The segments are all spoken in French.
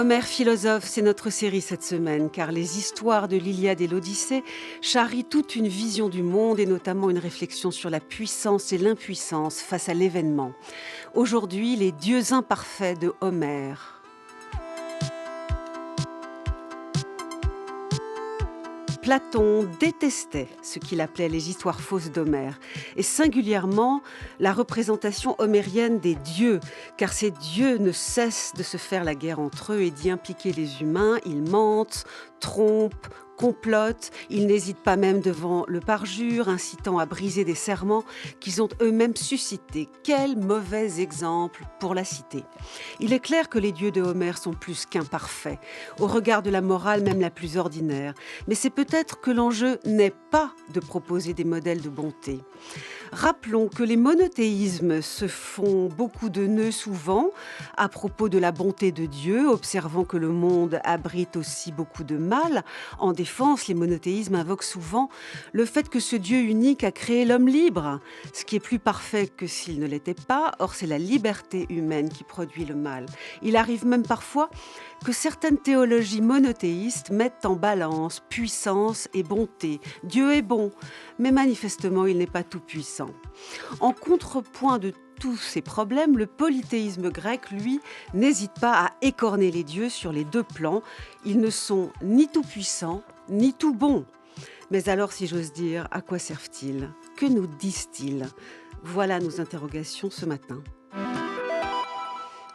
Homère philosophe, c'est notre série cette semaine, car les histoires de l'Iliade et l'Odyssée charrient toute une vision du monde et notamment une réflexion sur la puissance et l'impuissance face à l'événement. Aujourd'hui, les dieux imparfaits de Homère. Platon détestait ce qu'il appelait les histoires fausses d'Homère, et singulièrement la représentation homérienne des dieux, car ces dieux ne cessent de se faire la guerre entre eux et d'y impliquer les humains. Ils mentent, trompent, complotent, ils n'hésitent pas même devant le parjure, incitant à briser des serments qu'ils ont eux-mêmes suscités. Quel mauvais exemple pour la cité. Il est clair que les dieux de Homère sont plus qu'imparfaits, au regard de la morale même la plus ordinaire, mais c'est peut-être que l'enjeu n'est pas de proposer des modèles de bonté. Rappelons que les monothéismes se font beaucoup de nœuds souvent à propos de la bonté de Dieu, observant que le monde abrite aussi beaucoup de mal. En défense, les monothéismes invoquent souvent le fait que ce Dieu unique a créé l'homme libre, ce qui est plus parfait que s'il ne l'était pas. Or, c'est la liberté humaine qui produit le mal. Il arrive même parfois que certaines théologies monothéistes mettent en balance puissance et bonté. Dieu est bon, mais manifestement, il n'est pas tout-puissant. En contrepoint de tous ces problèmes, le polythéisme grec, lui, n'hésite pas à écorner les dieux sur les deux plans. Ils ne sont ni tout-puissants, ni tout bons. Mais alors, si j'ose dire, à quoi servent-ils? Que nous disent-ils? Voilà nos interrogations ce matin.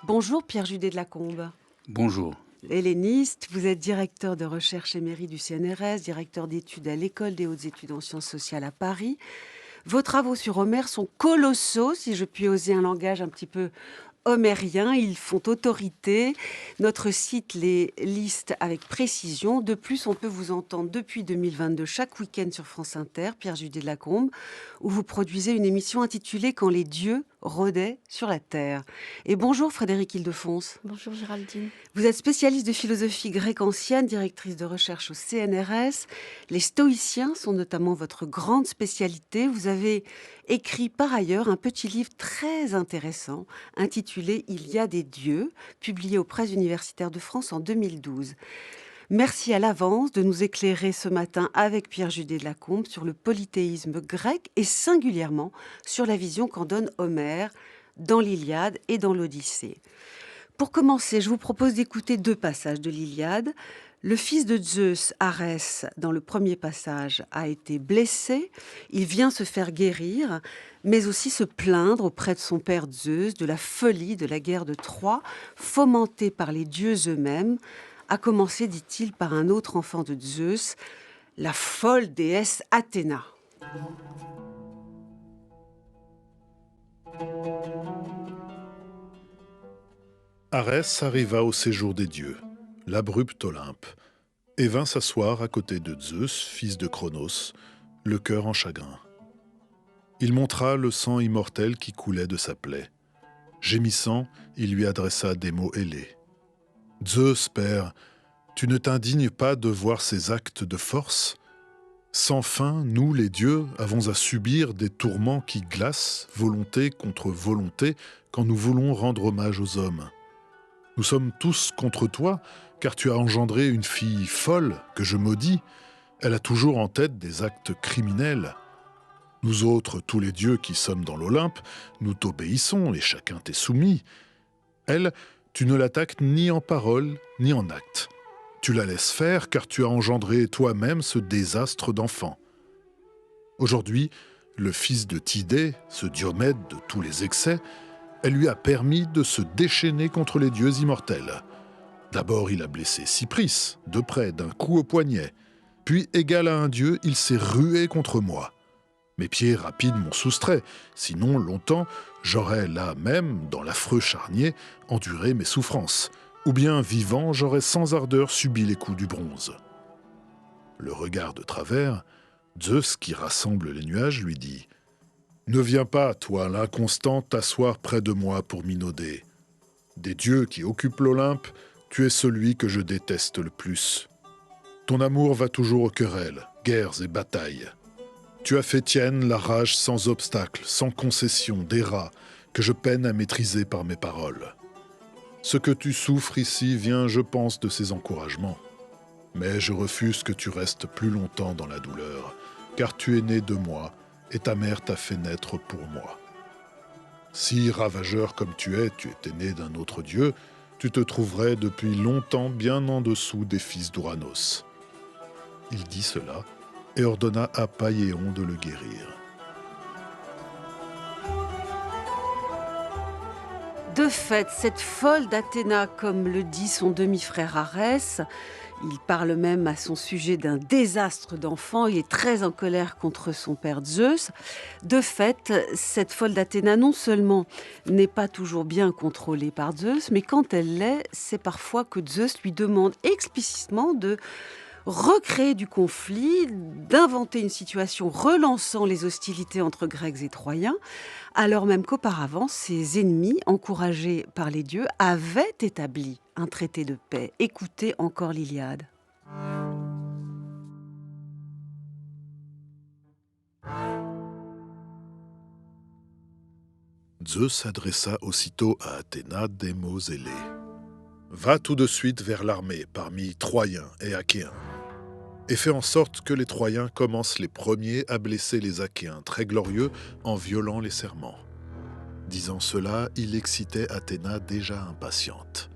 Bonjour Pierre Judet de Lacombe. Bonjour. Helléniste, vous êtes directeur de recherche émérite du CNRS, directeur d'études à l'École des hautes études en sciences sociales à Paris. Vos travaux sur Homère sont colossaux, si je puis oser un langage un petit peu homérien. Ils font autorité. Notre site les liste avec précision. De plus, on peut vous entendre depuis 2022 chaque week-end sur France Inter, Pierre Judet de Lacombe, où vous produisez une émission intitulée « Quand les dieux rôdaient sur la terre ». Et bonjour Frédérique Ildefonse. Bonjour Géraldine. Vous êtes spécialiste de philosophie grecque ancienne, directrice de recherche au CNRS. Les stoïciens sont notamment votre grande spécialité. Vous avez écrit par ailleurs un petit livre très intéressant intitulé « Il y a des dieux », publié aux Presses universitaires de France en 2012. Merci à l'avance de nous éclairer ce matin avec Pierre Judet de Lacombe sur le polythéisme grec et singulièrement sur la vision qu'en donne Homère dans l'Iliade et dans l'Odyssée. Pour commencer, je vous propose d'écouter deux passages de l'Iliade. Le fils de Zeus, Arès, dans le premier passage, a été blessé. Il vient se faire guérir, mais aussi se plaindre auprès de son père Zeus de la folie de la guerre de Troie, fomentée par les dieux eux-mêmes, à commencer, dit-il, par un autre enfant de Zeus, la folle déesse Athéna. Arès arriva au séjour des dieux, l'abrupte Olympe, et vint s'asseoir à côté de Zeus, fils de Cronos, le cœur en chagrin. Il montra le sang immortel qui coulait de sa plaie. Gémissant, il lui adressa des mots ailés. « Zeus, père, tu ne t'indignes pas de voir ces actes de force ? Sans fin, nous, les dieux, avons à subir des tourments qui glacent, volonté contre volonté, quand nous voulons rendre hommage aux hommes. Nous sommes tous contre toi, car tu as engendré une fille folle que je maudis. Elle a toujours en tête des actes criminels. Nous autres, tous les dieux qui sommes dans l'Olympe, nous t'obéissons et chacun t'est soumis. Elle, tu ne l'attaques ni en parole, ni en acte. Tu la laisses faire, car tu as engendré toi-même ce désastre d'enfant. Aujourd'hui, le fils de Tidée, ce Diomède de tous les excès, elle lui a permis de se déchaîner contre les dieux immortels. D'abord, il a blessé Cypris, de près, d'un coup au poignet. Puis, égal à un dieu, il s'est rué contre moi. Mes pieds rapides m'ont soustrait, sinon, longtemps, j'aurais là même, dans l'affreux charnier, enduré mes souffrances. Ou bien, vivant, j'aurais sans ardeur subi les coups du bronze. Le regard de travers, Zeus, qui rassemble les nuages, lui dit « Ne viens pas, toi, l'inconstant, t'asseoir près de moi pour minauder. Des dieux qui occupent l'Olympe, tu es celui que je déteste le plus. Ton amour va toujours aux querelles, guerres et batailles. Tu as fait tienne la rage sans obstacle, sans concession, des rats, que je peine à maîtriser par mes paroles. Ce que tu souffres ici vient, je pense, de ces encouragements. Mais je refuse que tu restes plus longtemps dans la douleur, car tu es né de moi, et ta mère t'a fait naître pour moi. Si, ravageur comme tu étais né d'un autre dieu, tu te trouverais depuis longtemps bien en dessous des fils d'Ouranos. Il dit cela, et ordonna à Païéon de le guérir. De fait, cette folle d'Athéna, comme le dit son demi-frère Arès, il parle même à son sujet d'un désastre d'enfant, il est très en colère contre son père Zeus. De fait, cette folle d'Athéna, non seulement n'est pas toujours bien contrôlée par Zeus, mais quand elle l'est, c'est parfois que Zeus lui demande explicitement de recréer du conflit, d'inventer une situation relançant les hostilités entre Grecs et Troyens, alors même qu'auparavant, ses ennemis, encouragés par les dieux, avaient établi un traité de paix. Écoutez encore l'Iliade. Zeus adressa aussitôt à Athéna des mots ailés. « Va tout de suite vers l'armée parmi Troyens et Achéens, et fais en sorte que les Troyens commencent les premiers à blesser les Achéens très glorieux en violant les serments. » Disant cela, il excitait Athéna déjà impatiente.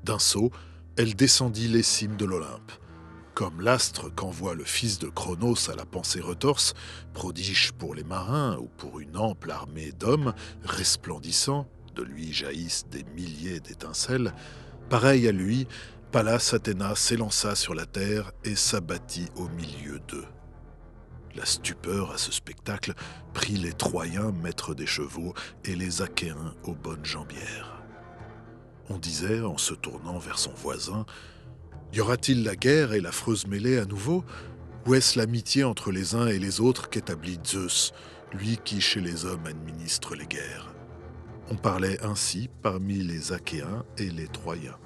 D'un saut, elle descendit les cimes de l'Olympe. Comme l'astre qu'envoie le fils de Cronos à la pensée retorse, prodige pour les marins ou pour une ample armée d'hommes resplendissants, de lui jaillissent des milliers d'étincelles, pareil à lui, Pallas Athéna s'élança sur la terre et s'abattit au milieu d'eux. La stupeur à ce spectacle prit les Troyens maîtres des chevaux et les Achéens aux bonnes jambières. On disait, en se tournant vers son voisin, « Y aura-t-il la guerre et l'affreuse mêlée à nouveau ? Ou est-ce l'amitié entre les uns et les autres qu'établit Zeus, lui qui chez les hommes administre les guerres ?» On parlait ainsi parmi les Achéens et les Troyens.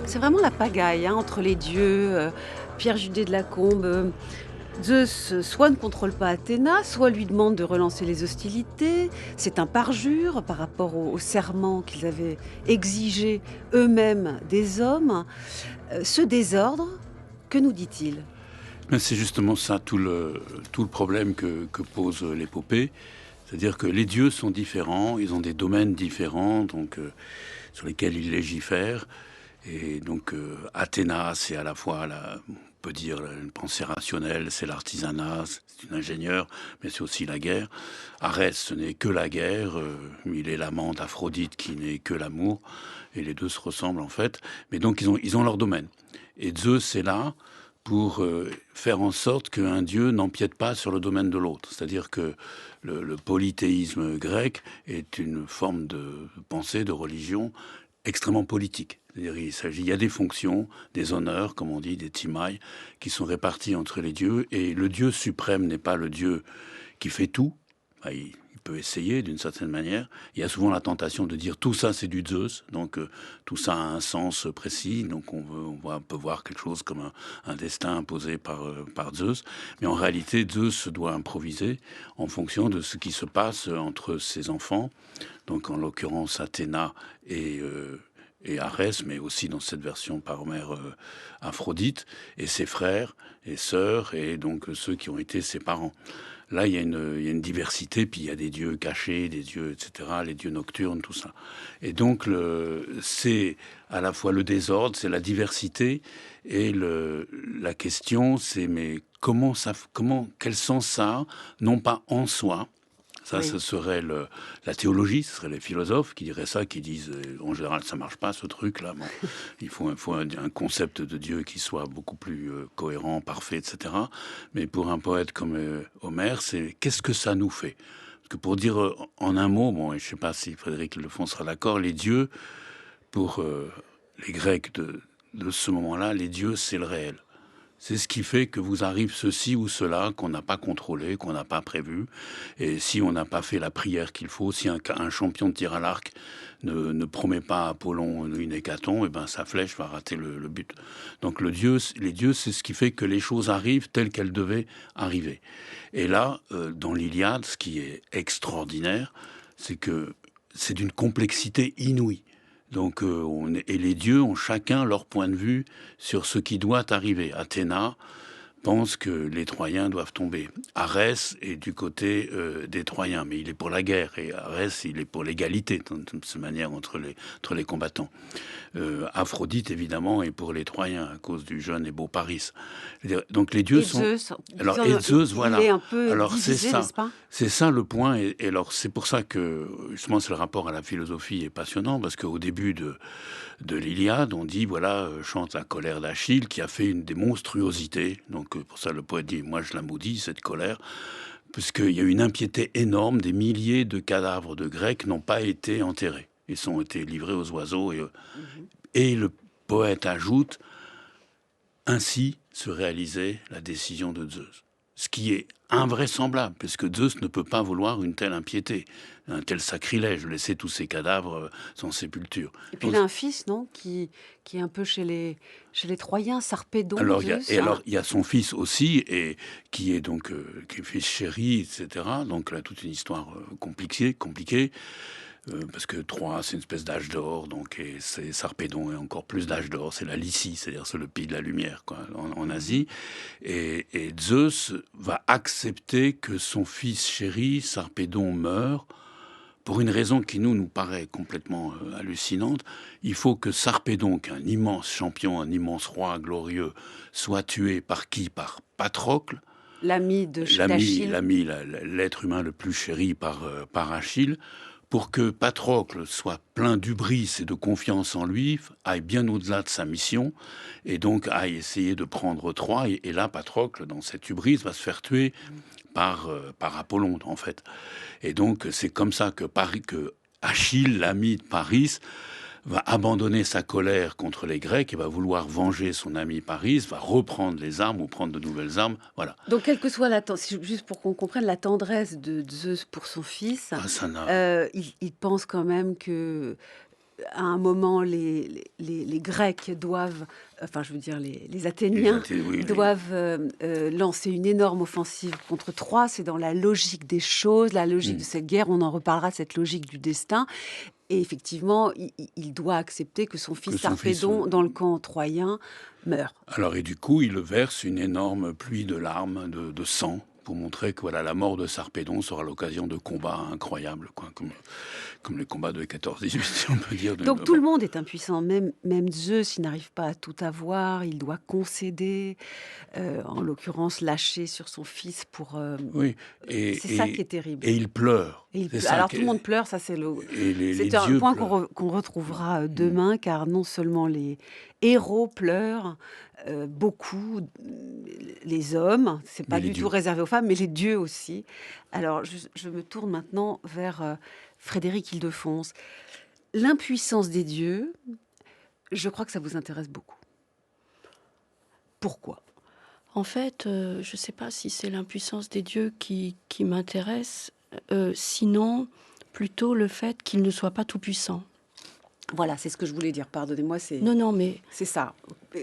C'est vraiment la pagaille entre les dieux. Pierre Judet de Lacombe, Zeus soit ne contrôle pas Athéna, soit lui demande de relancer les hostilités. C'est un parjure par rapport au serment qu'ils avaient exigé eux-mêmes des hommes. Ce désordre, que nous dit-il ? Mais c'est justement ça tout le problème que pose l'épopée. C'est-à-dire que les dieux sont différents, ils ont des domaines différents, donc sur lesquels ils légifèrent. Et donc Athéna, c'est à la fois, on peut dire, une pensée rationnelle, c'est l'artisanat, c'est une ingénieure, mais c'est aussi la guerre. Arès, ce n'est que la guerre, il est l'amant d'Aphrodite qui n'est que l'amour, et les deux se ressemblent en fait. Mais donc ils ont leur domaine. Et Zeus est là pour faire en sorte qu'un dieu n'empiète pas sur le domaine de l'autre. C'est-à-dire que le polythéisme grec est une forme de pensée, de religion extrêmement politique. C'est-à-dire il y a des fonctions, des honneurs, comme on dit, des timai, qui sont répartis entre les dieux, et le dieu suprême n'est pas le dieu qui fait tout. Il peut essayer d'une certaine manière. Il y a souvent la tentation de dire tout ça c'est du Zeus, donc tout ça a un sens précis, donc on peut voir quelque chose comme un destin imposé par Zeus, mais en réalité Zeus doit improviser en fonction de ce qui se passe entre ses enfants, donc en l'occurrence Athéna et Arès, mais aussi dans cette version par Homère Aphrodite, et ses frères et sœurs, et donc ceux qui ont été ses parents. Là, il y a une diversité, puis il y a des dieux cachés, des dieux, etc., les dieux nocturnes, tout ça. Et donc, c'est à la fois le désordre, c'est la diversité, et la question, c'est mais quel sens ça a, non pas en soi. Ça, ce serait la théologie, ce serait les philosophes qui diraient ça, qui disent en général ça marche pas ce truc-là. Bon, il faut un concept de Dieu qui soit beaucoup plus cohérent, parfait, etc. Mais pour un poète comme Homère, c'est qu'est-ce que ça nous fait ? Parce que pour dire en un mot, bon, et je sais pas si Frédéric Lefont sera d'accord, les dieux, pour les Grecs de ce moment-là, les dieux c'est le réel. C'est ce qui fait que vous arrive ceci ou cela qu'on n'a pas contrôlé, qu'on n'a pas prévu. Et si on n'a pas fait la prière qu'il faut, si un champion de tir à l'arc ne promet pas à Apollon une hécatombe, eh ben sa flèche va rater le but. Donc les dieux, c'est ce qui fait que les choses arrivent telles qu'elles devaient arriver. Et là, dans l'Iliade, ce qui est extraordinaire, c'est que c'est d'une complexité inouïe. Donc, et les dieux ont chacun leur point de vue sur ce qui doit arriver. Athéna pense que les Troyens doivent tomber. Arès est du côté des Troyens, mais il est pour la guerre. Et Arès, il est pour l'égalité, de cette manière, entre les combattants. Aphrodite, évidemment, est pour les Troyens, à cause du jeune et beau Paris. Donc les dieux sont... Zeus, alors, et Zeus, voilà. Il est un peu alors, divisé, c'est ça. n'est-ce pas? C'est ça le point. Et alors, c'est pour ça que, justement, c'est le rapport à la philosophie est passionnant, parce qu'au début de l'Iliade, on dit, voilà, chante la colère d'Achille, qui a fait une des monstruosités. Donc, pour ça, le poète dit, moi, je la maudis, cette colère, puisqu'il y a eu une impiété énorme. Des milliers de cadavres de Grecs n'ont pas été enterrés. Ils ont été livrés aux oiseaux. Et le poète ajoute, ainsi se réalisait la décision de Zeus. Ce qui est invraisemblable, puisque Zeus ne peut pas vouloir une telle impiété, un tel sacrilège, laisser tous ces cadavres sans sépulture. Et puis il a un fils, non, qui est un peu chez les Troyens, Sarpédon. Alors Zeus, il y a son fils aussi, et qui est donc qui est fils chéri, etc. Donc là, toute une histoire compliquée. Parce que Troie, c'est une espèce d'âge d'or, donc et c'est Sarpédon est encore plus d'âge d'or, c'est la Lycie, c'est-à-dire c'est le pays de la lumière, quoi, en Asie. Et Zeus va accepter que son fils chéri, Sarpédon, meure pour une raison qui nous paraît complètement hallucinante. Il faut que Sarpédon, qui est un immense champion, un immense roi glorieux, soit tué par qui? Par Patrocle, l'ami d'Achille. L'être humain le plus chéri par Achille, pour que Patrocle soit plein d'hubris et de confiance en lui, aille bien au-delà de sa mission, et donc aille essayer de prendre Troie. Et là, Patrocle, dans cette hubris, va se faire tuer par Apollon, en fait. Et donc, c'est comme ça que Achille, l'ami de Paris, va abandonner sa colère contre les Grecs et va vouloir venger son ami Paris, va reprendre les armes ou prendre de nouvelles armes. Voilà. Donc, quelle que soit juste pour qu'on comprenne la tendresse de Zeus pour son fils, il pense quand même que à un moment, les Grecs doivent, enfin je veux dire les Athéniens, doivent lancer une énorme offensive contre Troie. C'est dans la logique des choses, la logique de cette guerre. On en reparlera, cette logique du destin. Et effectivement, il doit accepter que son fils Sarpédon, dans le camp troyen, meurt. Alors, et du coup, il verse une énorme pluie de larmes, de sang, pour montrer que voilà, la mort de Sarpédon sera l'occasion de combats incroyables, quoi, comme les combats de 14-18, si on peut dire. Donc tout le monde est impuissant, même Zeus, il n'arrive pas à tout avoir, il doit concéder, en l'occurrence lâcher sur son fils pour... oui, c'est ça qui est terrible. Et il pleure. Alors tout le monde pleure, ça c'est un point qu'on retrouvera demain, car non seulement les héros pleurent, beaucoup, les hommes, c'est pas du tout réservé aux femmes, mais les dieux aussi. Alors je me tourne maintenant vers Frédéric Ildefonse. L'impuissance des dieux, je crois que ça vous intéresse beaucoup. Pourquoi ? En fait, je ne sais pas si c'est l'impuissance des dieux qui m'intéresse, sinon plutôt le fait qu'ils ne soient pas tout-puissants. Voilà, c'est ce que je voulais dire. Pardonnez-moi, Non, mais c'est ça.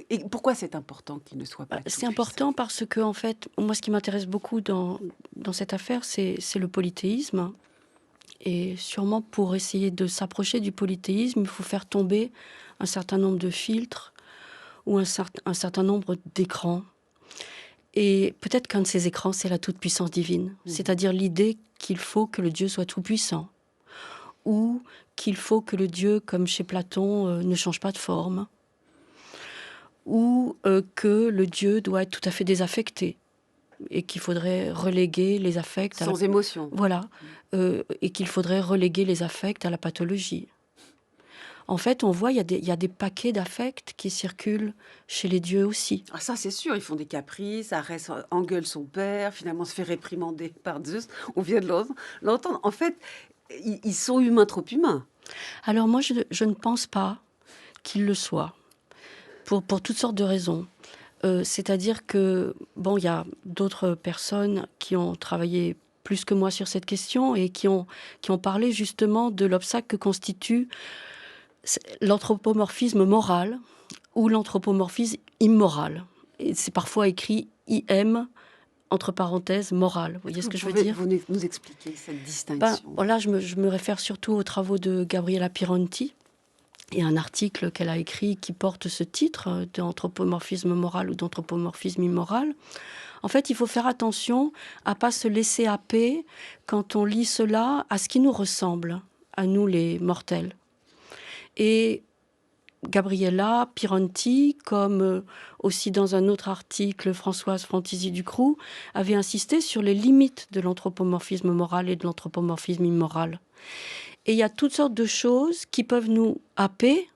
Et pourquoi c'est important qu'il ne soit pas tout-puissant ? C'est important parce que, en fait, moi, ce qui m'intéresse beaucoup dans cette affaire, c'est le polythéisme. Et sûrement, pour essayer de s'approcher du polythéisme, il faut faire tomber un certain nombre de filtres ou un certain nombre d'écrans. Et peut-être qu'un de ces écrans, c'est la toute-puissance divine. C'est-à-dire l'idée qu'il faut que le Dieu soit tout-puissant. Ou qu'il faut que le Dieu, comme chez Platon, ne change pas de forme. Ou que le Dieu doit être tout à fait désaffecté. Et qu'il faudrait reléguer les affects... Sans émotion. Voilà. Et qu'il faudrait reléguer les affects à la pathologie. En fait, on voit, il y a des paquets d'affects qui circulent chez les dieux aussi. Ah, ça, c'est sûr, ils font des caprices, Arès engueule son père, finalement se fait réprimander par Zeus, on vient de l'entendre. En fait, ils sont humains, trop humains. Alors moi, je ne pense pas qu'ils le soient, pour toutes sortes de raisons. C'est-à-dire que, bon, il y a d'autres personnes qui ont travaillé plus que moi sur cette question et qui ont parlé justement de l'obstacle que constitue l'anthropomorphisme moral ou l'anthropomorphisme immoral. Et c'est parfois écrit IM, entre parenthèses, moral. Vous voyez ce que je veux dire? Vous nous expliquer cette distinction? Voilà, je me réfère surtout aux travaux de Gabriela Pironti. Il y a un article qu'elle a écrit qui porte ce titre d'anthropomorphisme moral ou d'anthropomorphisme immoral. En fait, il faut faire attention à ne pas se laisser happer, quand on lit cela, à ce qui nous ressemble, à nous les mortels. Et Gabriela Pironti, comme aussi dans un autre article, Françoise Frontisy-Ducroux, avait insisté sur les limites de l'anthropomorphisme moral et de l'anthropomorphisme immoral. Et il y a toutes sortes de choses qui peuvent nous happer,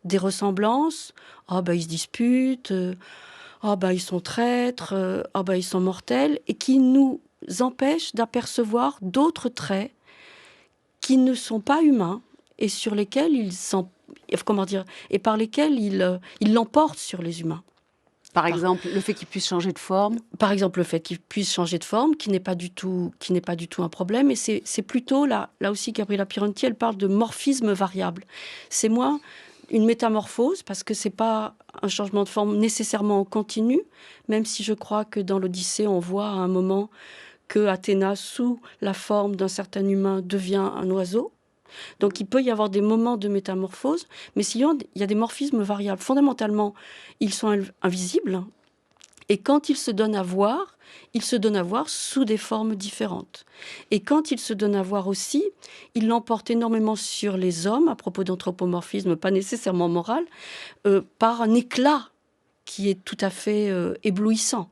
des ressemblances. Ah ben ils se disputent, ah ben ils sont traîtres, ah ben ils sont mortels, et qui nous empêchent d'apercevoir d'autres traits qui ne sont pas humains et sur lesquels et par lesquels ils l'emportent sur les humains. Par exemple, le fait qu'il puisse changer de forme. Par exemple, le fait qu'il puisse changer de forme, qui n'est pas du tout un problème. Et c'est plutôt, là aussi, Gabriela Pironti, elle parle de morphisme variable. C'est moins une métamorphose, parce que c'est pas un changement de forme nécessairement continu, même si je crois que dans l'Odyssée, on voit à un moment que Athéna, sous la forme d'un certain humain, devient un oiseau. Donc il peut y avoir des moments de métamorphose, mais sinon il y a des morphismes variables. Fondamentalement, ils sont invisibles, et quand ils se donnent à voir sous des formes différentes. Et quand ils se donnent à voir aussi, ils l'emportent énormément sur les hommes, à propos d'anthropomorphisme, pas nécessairement moral, par un éclat qui est tout à fait éblouissant.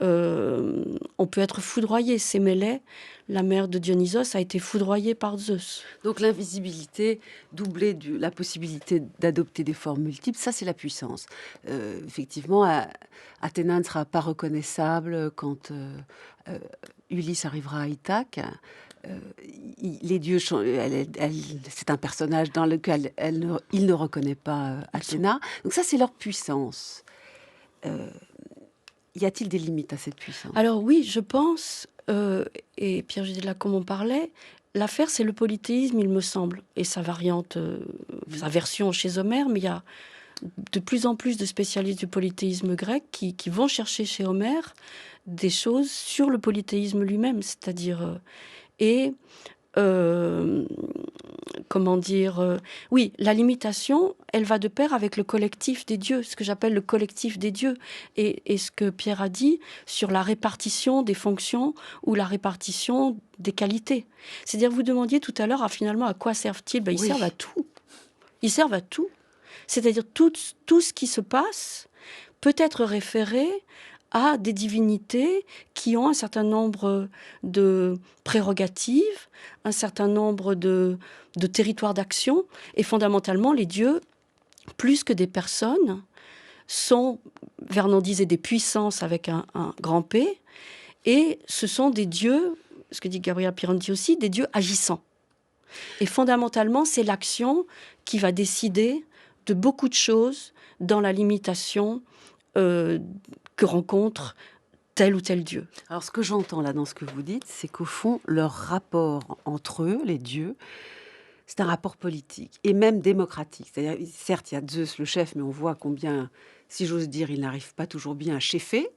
On peut être foudroyé. Sémélé, la mère de Dionysos, a été foudroyée par Zeus. Donc l'invisibilité doublée de la possibilité d'adopter des formes multiples, ça c'est la puissance. Effectivement, Athéna ne sera pas reconnaissable quand Ulysse arrivera à Ithaque. Les dieux, c'est un personnage dans lequel il ne reconnaît pas Athéna. Donc ça c'est leur puissance. Y a-t-il des limites à cette puissance? Alors oui, je pense, et Pierre-Gilles Lacombe en parlait, l'affaire c'est le polythéisme, il me semble, et sa variante, sa version chez Homère, mais il y a de plus en plus de spécialistes du polythéisme grec qui vont chercher chez Homère des choses sur le polythéisme lui-même, c'est-à-dire... oui, la limitation, elle va de pair avec le collectif des dieux, ce que j'appelle le collectif des dieux, et ce que Pierre a dit sur la répartition des fonctions ou la répartition des qualités. C'est-à-dire, vous demandiez tout à l'heure, finalement, à quoi servent-ils? Ils servent à tout. Ils servent à tout. C'est-à-dire, tout ce qui se passe peut être référé à des divinités qui ont un certain nombre de prérogatives, un certain nombre de territoires d'action. Et fondamentalement, les dieux, plus que des personnes, sont, Vernon disait, des puissances avec un grand P. Et ce sont des dieux, ce que dit Gabriela Pironti aussi, des dieux agissants. Et fondamentalement, c'est l'action qui va décider de beaucoup de choses dans la limitation que rencontre tel ou tel dieu. Alors, ce que j'entends là dans ce que vous dites, c'est qu'au fond, leur rapport entre eux, les dieux, c'est un rapport politique et même démocratique. C'est-à-dire, certes, il y a Zeus, le chef, mais on voit combien, si j'ose dire, il n'arrive pas toujours bien à cheffer.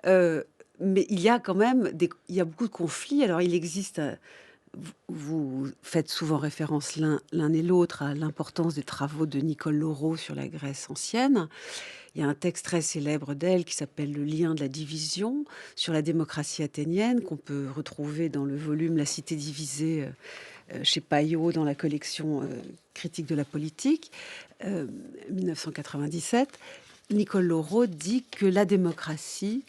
Mais il y a quand même il y a beaucoup de conflits. Alors, il existe... Vous faites souvent référence l'un et l'autre à l'importance des travaux de Nicole Laureau sur la Grèce ancienne. Il y a un texte très célèbre d'elle qui s'appelle « Le lien de la division » sur la démocratie athénienne, qu'on peut retrouver dans le volume « La cité divisée » chez Payot, dans la collection Critique de la politique, 1997. Nicole Laureau dit que la démocratie,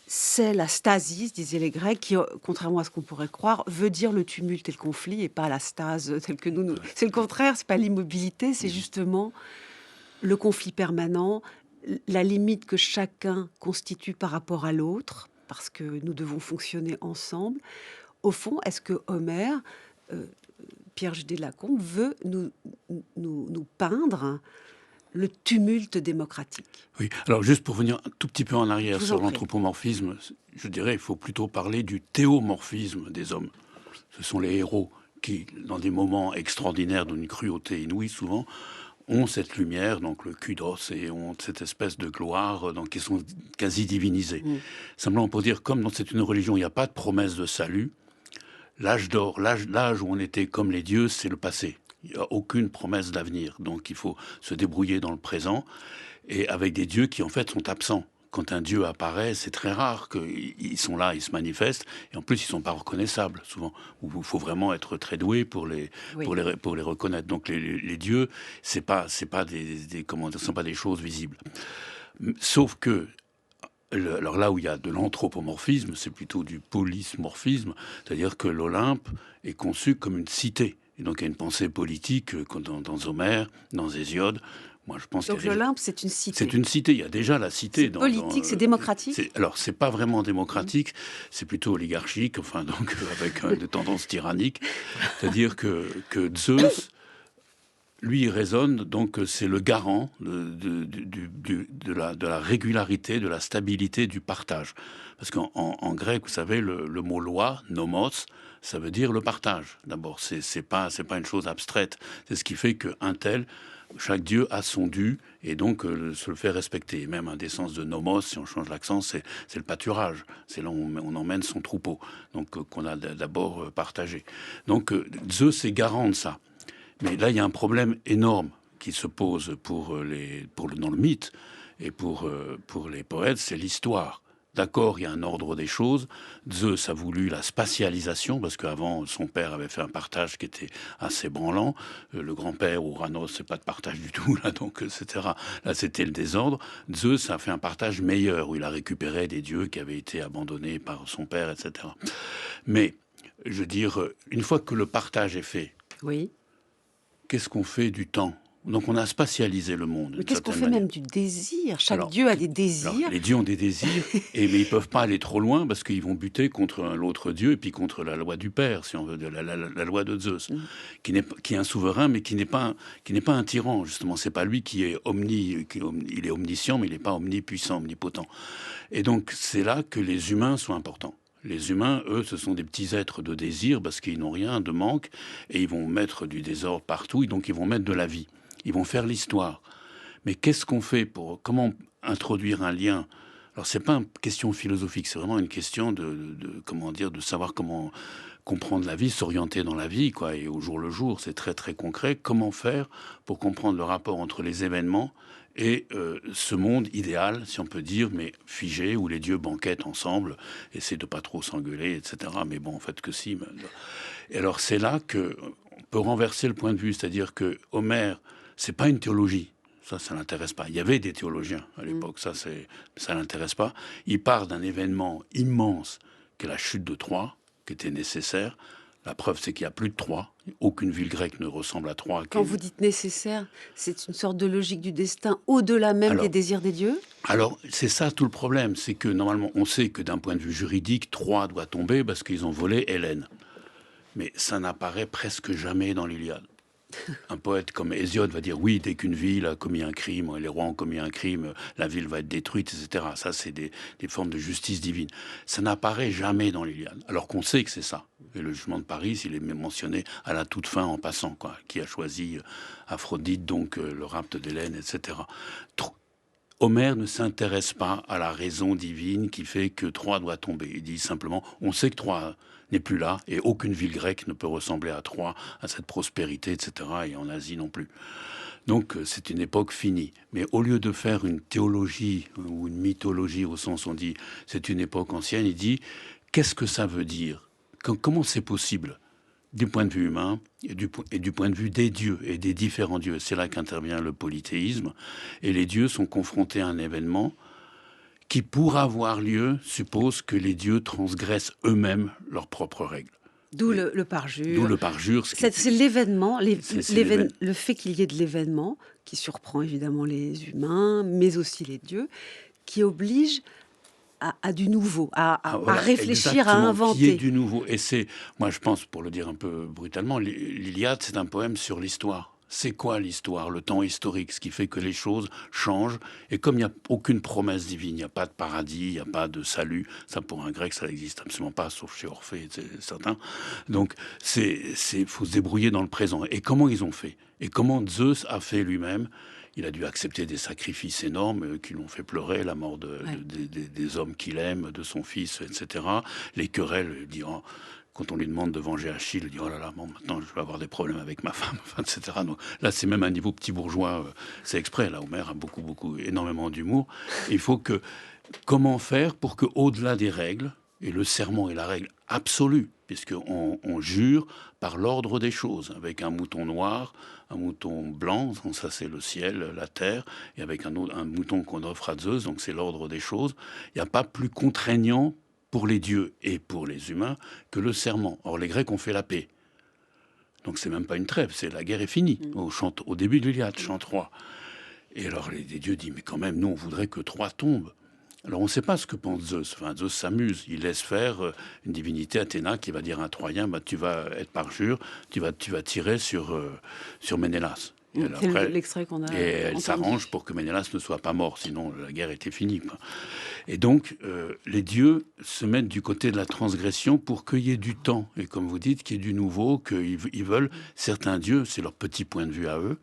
c'est la stasis, disaient les Grecs, qui, contrairement à ce qu'on pourrait croire, veut dire le tumulte et le conflit, et pas la stase telle que nous... C'est le contraire, c'est pas l'immobilité, c'est justement le conflit permanent, la limite que chacun constitue par rapport à l'autre, parce que nous devons fonctionner ensemble. Au fond, est-ce que Homère, Pierre G. Lacombe, veut nous peindre le tumulte démocratique. Oui, alors juste pour venir un tout petit peu en arrière sur prie. l'anthropomorphisme, je dirais il faut plutôt parler du théomorphisme des hommes. Ce sont les héros qui, dans des moments extraordinaires d'une cruauté inouïe souvent, ont cette lumière, donc le kudos, et ont cette espèce de gloire, donc ils sont quasi divinisés. Simplement pour dire, comme c'est une religion, il n'y a pas de promesse de salut, l'âge d'or, l'âge où on était comme les dieux, c'est le passé. Il n'y a aucune promesse d'avenir. Donc il faut se débrouiller dans le présent, et avec des dieux qui en fait sont absents. Quand un dieu apparaît, c'est très rare qu'ils sont là, ils se manifestent, et en plus ils sont pas reconnaissables souvent. Il faut vraiment être très doué pour les reconnaître. Donc les dieux, c'est pas comment dire, ce sont pas des choses visibles. Sauf que alors là où il y a de l'anthropomorphisme, c'est plutôt du polymorphisme, c'est-à-dire que l'Olympe est conçu comme une cité. Et donc il y a une pensée politique dans Homère, dans Hésiode. Moi, je pense donc l'Olympe, c'est une cité. C'est une cité. Il y a déjà la cité. C'est politique, c'est démocratique. Alors, c'est pas vraiment démocratique. C'est plutôt oligarchique. Enfin, donc avec des tendances tyranniques. C'est-à-dire que Zeus, lui, il raisonne. Donc, c'est le garant de la régularité, de la stabilité, du partage. Parce qu'en grec, vous savez, le mot loi, nomos, ça veut dire le partage. D'abord, c'est pas une chose abstraite. C'est ce qui fait qu'un tel, chaque dieu a son dû et donc se le fait respecter. Même un des sens de nomos, si on change l'accent, c'est le pâturage. C'est là où on emmène son troupeau, donc qu'on a d'abord partagé. Donc Zeus est garant de ça. Mais là, il y a un problème énorme qui se pose dans le mythe et pour les poètes, c'est l'histoire. D'accord, il y a un ordre des choses. Zeus a voulu la spatialisation, parce qu'avant, son père avait fait un partage qui était assez branlant. Le grand-père, Ouranos, c'est pas de partage du tout, là, donc, etc. Là, c'était le désordre. Zeus a fait un partage meilleur, où il a récupéré des dieux qui avaient été abandonnés par son père, etc. Mais, je veux dire, une fois que le partage est fait, oui. Qu'est-ce qu'on fait du temps ? Donc on a spatialisé le monde. Mais qu'est-ce qu'on fait même du désir ? Chaque dieu a des désirs. Alors, les dieux ont des désirs, mais ils peuvent pas aller trop loin parce qu'ils vont buter contre l'autre dieu et puis contre la loi du père, si on veut, la loi de Zeus, qui est un souverain, mais qui n'est pas un tyran. Justement, c'est pas lui qui est il est omniscient, mais il n'est pas omnipuissant, omnipotent. Et donc c'est là que les humains sont importants. Les humains, eux, ce sont des petits êtres de désir parce qu'ils n'ont rien de manque et ils vont mettre du désordre partout et donc ils vont mettre de la vie. Ils vont faire l'histoire. Mais qu'est-ce qu'on fait comment introduire un lien ? Alors, c'est pas une question philosophique, c'est vraiment une question de savoir comment comprendre la vie, s'orienter dans la vie, quoi. Et au jour le jour, c'est très, très concret. Comment faire pour comprendre le rapport entre les événements et ce monde idéal, si on peut dire, mais figé, où les dieux banquettent ensemble, essaient de pas trop s'engueuler, etc. Mais bon, en fait, que si. Et alors, c'est là qu'on peut renverser le point de vue, c'est-à-dire que Homère, c'est pas une théologie. Ça l'intéresse pas. Il y avait des théologiens à l'époque, ça l'intéresse pas. Il part d'un événement immense qu'est la chute de Troie, qui était nécessaire. La preuve, c'est qu'il n'y a plus de Troie. Aucune ville grecque ne ressemble à Troie. Quand vous dites nécessaire, c'est une sorte de logique du destin au-delà même des désirs des dieux ? Alors, c'est ça tout le problème. C'est que normalement, on sait que d'un point de vue juridique, Troie doit tomber parce qu'ils ont volé Hélène. Mais ça n'apparaît presque jamais dans l'Iliade. Un poète comme Hésiode va dire oui, dès qu'une ville a commis un crime, les rois ont commis un crime, la ville va être détruite, etc. Ça, c'est des formes de justice divine. Ça n'apparaît jamais dans l'Iliade, alors qu'on sait que c'est ça. Et le jugement de Paris, il est mentionné à la toute fin en passant, quoi, qui a choisi Aphrodite, donc le rapt d'Hélène, etc. Homère ne s'intéresse pas à la raison divine qui fait que Troie doit tomber. Il dit simplement, on sait que Troie n'est plus là, et aucune ville grecque ne peut ressembler à Troie, à cette prospérité, etc., et en Asie non plus. Donc c'est une époque finie. Mais au lieu de faire une théologie ou une mythologie au sens où on dit c'est une époque ancienne, il dit qu'est-ce que ça veut dire ? Comment c'est possible ? Du point de vue humain et du point de vue des dieux et des différents dieux. C'est là qu'intervient le polythéisme. Et les dieux sont confrontés à un événement qui, pour avoir lieu, suppose que les dieux transgressent eux-mêmes leurs propres règles. D'où le parjure. D'où le parjure. C'est l'événement, le fait qu'il y ait de l'événement, qui surprend évidemment les humains, mais aussi les dieux, qui oblige à du nouveau, à réfléchir, à inventer. Qui est du nouveau. Et c'est, moi je pense, pour le dire un peu brutalement, l'Iliade, c'est un poème sur l'histoire. C'est quoi l'histoire, le temps historique, ce qui fait que les choses changent. Et comme il n'y a aucune promesse divine, il n'y a pas de paradis, il n'y a pas de salut. Ça, pour un grec, ça n'existe absolument pas, sauf chez Orphée, c'est certain. Donc, faut se débrouiller dans le présent. Et comment ils ont fait? Et comment Zeus a fait lui-même? Il a dû accepter des sacrifices énormes qui l'ont fait pleurer, la mort des hommes qu'il aime, de son fils, etc. Les querelles, disant... Quand on lui demande de venger Achille, il dit « Oh là là, bon, maintenant je vais avoir des problèmes avec ma femme, etc. » Donc là, c'est même un niveau petit bourgeois, c'est exprès. Là, Homère a énormément d'humour. Il faut que... Comment faire pour que, au-delà des règles, et le serment est la règle absolue, puisqu'on jure par l'ordre des choses, avec un mouton noir, un mouton blanc, donc ça c'est le ciel, la terre, et avec un mouton qu'on offre à Zeus, donc c'est l'ordre des choses. Il n'y a pas plus contraignant pour les dieux et pour les humains que le serment. Or, les Grecs ont fait la paix. Donc, c'est même pas une trêve, c'est la guerre est finie. Au début de l'Iliade, chant 3. Et alors, les dieux disent, mais quand même, nous, on voudrait que 3 tombent. Alors, on ne sait pas ce que pense Zeus. Enfin, Zeus s'amuse. Il laisse faire une divinité, Athéna, qui va dire à un Troyen, bah, tu vas être parjure, tu vas tirer sur Ménélas. C'est l'extrait qu'on a. Et elle s'arrange pour que Ménélas ne soit pas mort, sinon la guerre était finie, quoi. Et donc, les dieux se mettent du côté de la transgression pour qu'il y ait du temps. Et comme vous dites, qu'il y ait du nouveau, qu'ils veulent, certains dieux, c'est leur petit point de vue à eux,